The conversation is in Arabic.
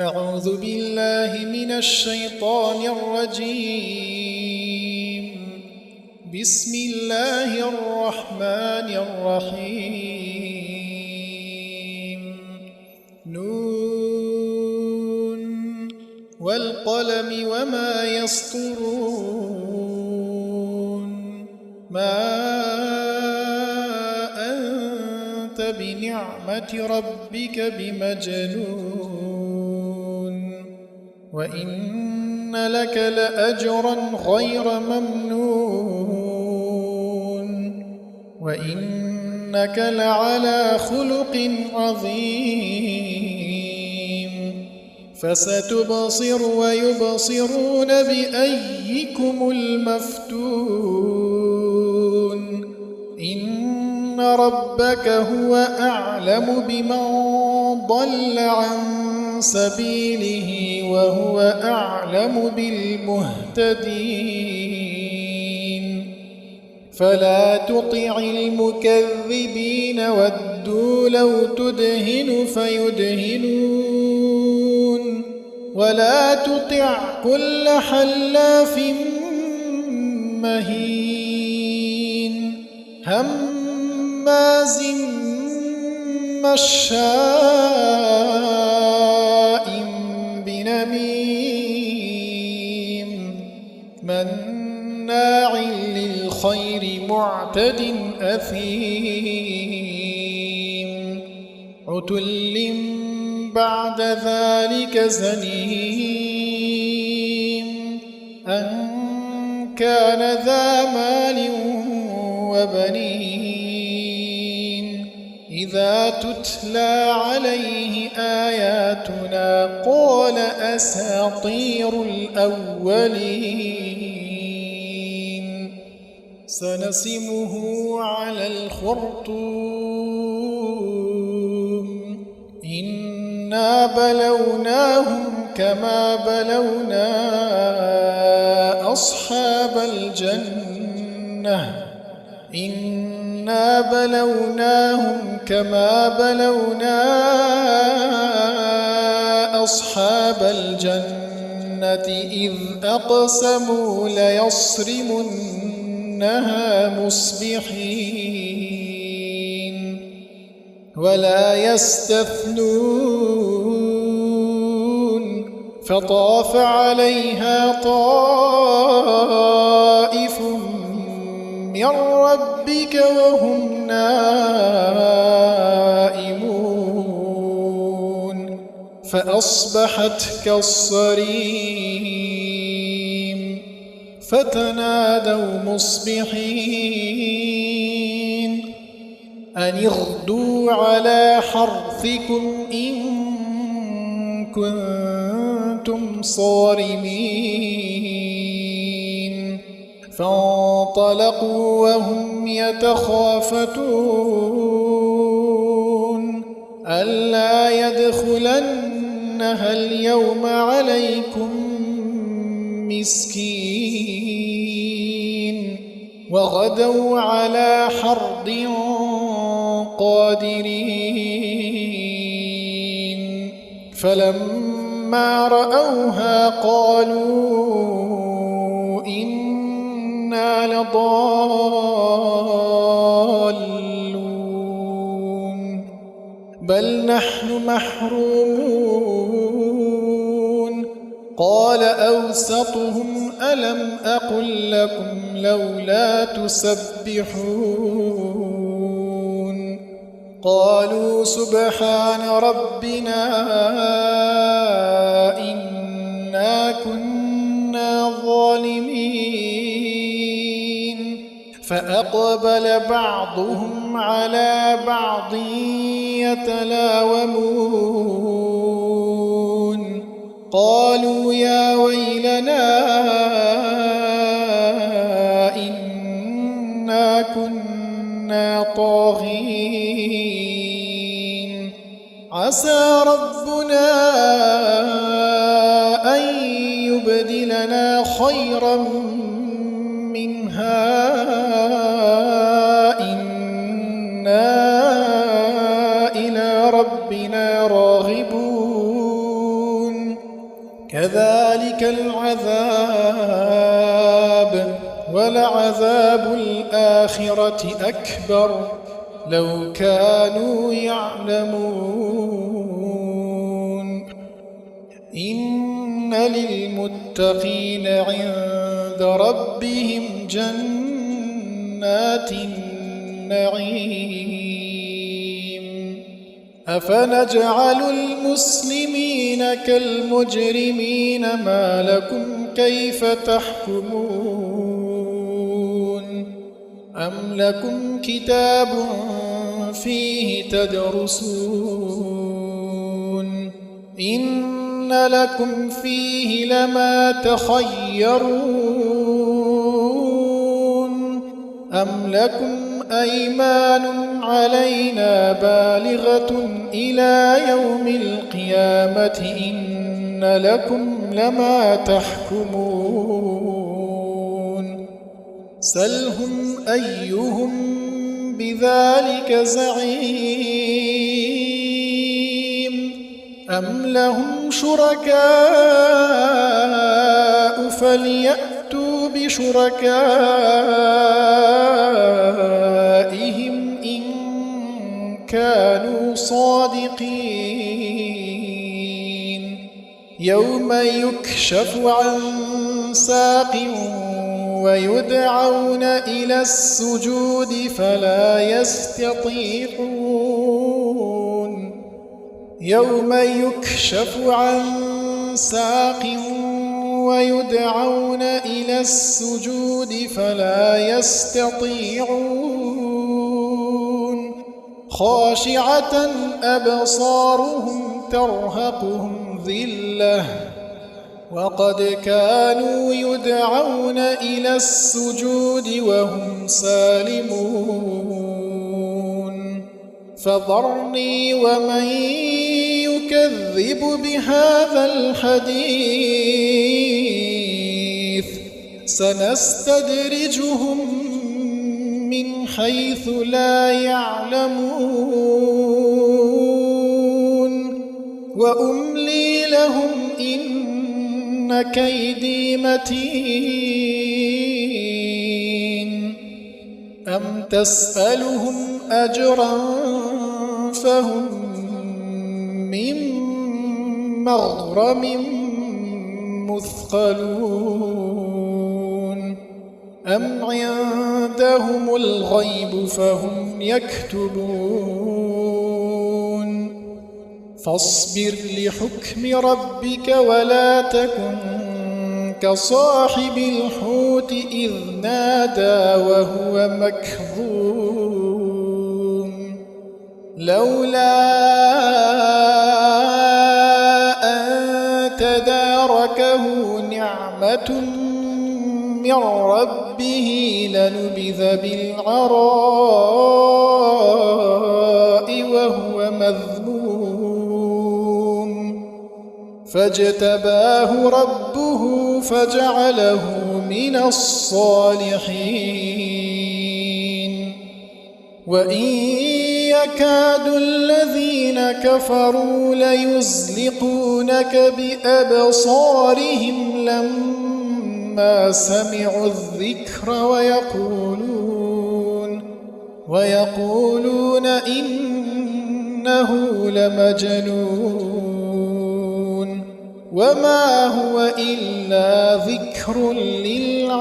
أعوذ بالله من الشيطان الرجيم. بسم الله الرحمن الرحيم. نون والقلم وما يسطرون. ما أنت بنعمة ربك بمجنون. وإن لك لأجرا غير ممنون. وإنك لعلى خلق عظيم. فستبصر ويبصرون بأيكم المفتون. إن ربك هو أعلم بمن ضل عن سبيله وهو أعلم بالمهتدين. فلا تطع المكذبين ودوا لو تدهن فيدهنون. ولا تطع كل حلاف مهين هماز مشاء بنميم مناع للخير معتد أثيم عتل بعد ذلك زنيم أن كان ذا مال وبنين. إذا تتلى عليه آياتنا قال أساطير الأولين. سنسمه على الخرطوم. إنا بلوناهم كما بلونا أصحاب الجنة. إنا بلوناهم كما بلونا أصحاب الجنة إذ أقسموا ليصرمنها مصبحين ولا يستثنون. فطاف عليها طائف من ربك وهم نائمون فأصبحت كالصريم. فتنادوا مصبحين أن اغدوا على حرثكم إن كنتم صارمين. فانطلقوا وهم يتخافتون ألا يدخلنها اليوم عليكم مسكين. وغدوا على حرد قادرين. فلما رأوها قالوا إنا لضالون بل نحن محرومون. قال أوسطهم ألم أقل لكم لولا تسبحون. قالوا سبحان ربنا إنا كنا ظالمين. فأقبل بعضهم على بعض يتلاومون. قالوا يا ويلنا إنا كنا طاغين. عسى ربنا أن يبدلنا خيرا منها إنا إلى ربنا راغبون. كذلك العذاب ولعذاب الآخرة أكبر لو كانوا يعلمون إن للمتقين عند ربهم جنات النعيم أفنجعل المسلمين كالمجرمين ما لكم كيف تحكمون أم لكم كتاب فيه تدرسون إن لكم فيه لما تخيرون أم لكم أيمان علينا بالغة إلى يوم القيامة إن لكم لما تحكمون سلهم أيهم بذلك زعيم أم لهم شركاء فليأتوا بشركائهم إن كانوا صادقين يوم يكشف عن ساق ويدعون إلى السجود فلا يستطيعون يوم يكشف عن ساق ويدعون إلى السجود فلا يستطيعون خاشعة أبصارهم ترهقهم ذلة وقد كانوا يدعون إلى السجود وهم سالمون فذرني ومن يكذب بهذا الحديث سنستدرجهم من حيث لا يعلمون وأملي لهم إن كيدي متين أم تسألهم أجرا فهم من مغرم مثقلون أم عندهم الغيب فهم يكتبون فاصبر لحكم ربك ولا تكن كصاحب الحوت إذ نادى وهو مكظوم لولا أن تداركه نعمة من ربه لنبذ بالعراء وهو مذموم فاجتباه ربه فجعله من الصالحين وإن يكاد الذين كفروا ليزلقونك بأبصارهم لما سمعوا الذكر ويقولون إنه لمجنون وما هو إلا ذكر للعالمين